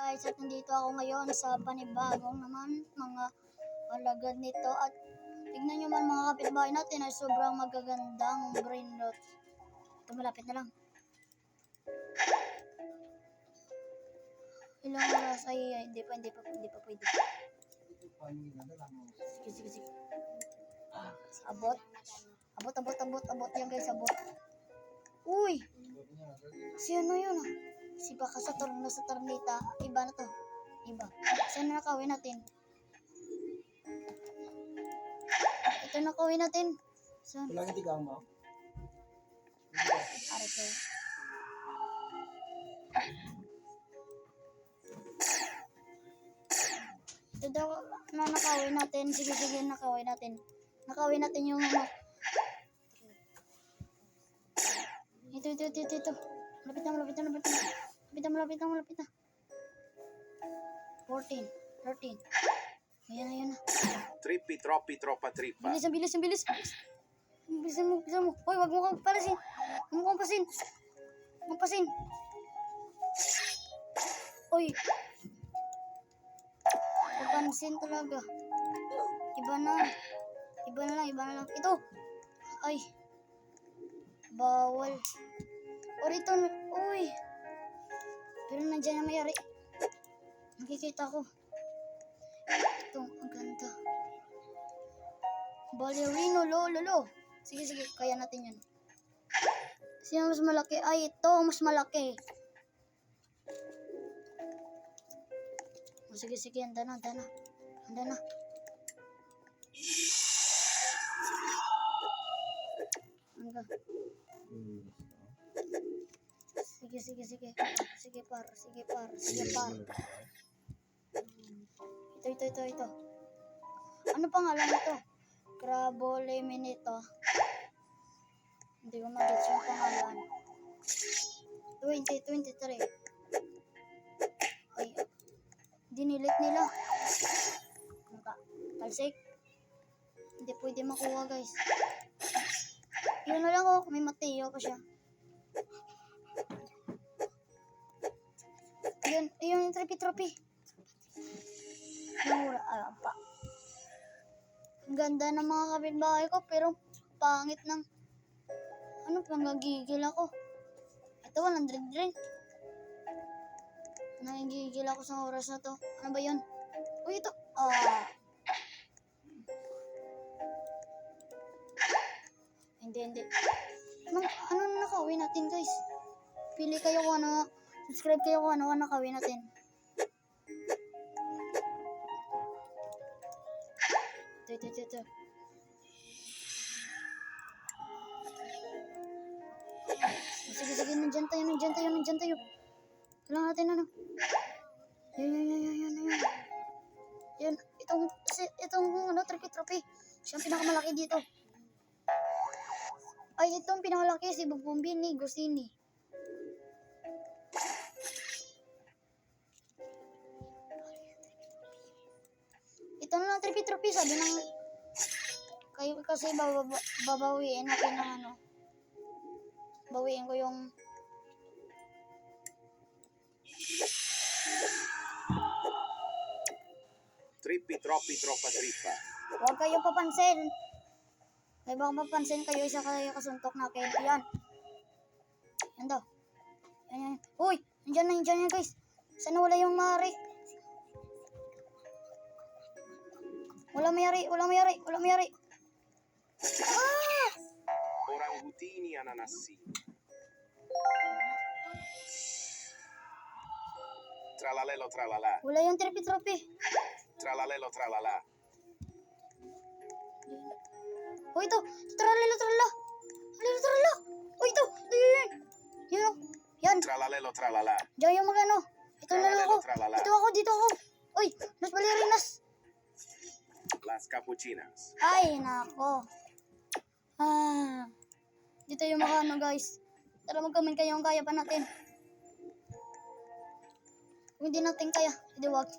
guys, at nandito ako ngayon sa panibagong naman mga alagad nito. At tignan nyo man mga kapitbahay natin ay sobrang magagandang brain rot. Ito, malapit na lang. Ilang oras ay hindi pa pwede. Sige. Abot yan guys, abot. Uy! Si ano yun ah? Si baka sa Tornita. Iba na to. Iba. Saan na nakawin natin? Ito nakawin natin. Saan? Kailangan tigang mo? Aray ko. Ito daw na nakawin natin. Sige, nakawin natin. Nakawin natin yung ano. Ito. Malapit na. 14, 13. Ayan na. Trippi, troppi, troppa, trippa. Bilis. Bilisan mo. Hoy, wag mo kang palasin. Mampasin. Hoy. Papansin talaga. Iba na lang. Ito. Ay. Bawal. O rito. Uy. Pero nandiyan na mayari. Nakikita ko. Ito, ang ganda. Ballerino, lolo. Sige, kaya natin yun. Sino mas malaki? Ay, ito, mas malaki. O, sige, handa na. Hanggang. Sige, par. Ito. Ano pangalan nito? Craboleminito. Hindi ko mag-gets yung pangalan. 2023. Ay, dinilit nila. Talsik. Hindi pwede makuha, guys. Yun na lang oh, may Mateo pa siya. Yun yung trophy. Pa. Ang ganda ng mga kapitbahay ko, pero pangit ng panggagigil ako. Ito, 100 rin. Nagigigil ako sa oras na to. Ano ba yun? Uy, ito. Hindi. Ano na nakawin natin, guys? Pili kayo kung ano. Subscribe kayo kung ano nakawin natin. Ito. Sige, nandyan tayo. Kailangan natin ano. Yan, itong trophy. Siya ang pinakamalaki dito. Ay, itong pinakamalaki si Bumbini Gosini. Ito na lang trophy, sabi ng kayo kasi babawiin natin ng ano. Bawiin ko yung Trippi, troppi, troppa, trippa. huwag kayong papansin. May baka mapansin kayo, isa kayo kasuntok na kayo. Yan daw. Yan. Uy, nandiyan na guys. Sana wala yung mari. Wala mayari. Orangutini ananassi. Tralalelo, tralala. Wala yung trophy. Tralalelo, tralala. Uy, ito. Tralala. Uy, ito. Yan. Tralalelo, tralala. Diyan yung magano. Ito na lang ako. Tralala. Dito ako. Uy, mas balerinas. Las capuchinas. Ay, nako. Dito yung mga ano, guys. Tara, mag-comment kayo kung kaya pa natin. Kung hindi natin kaya, hindi wag.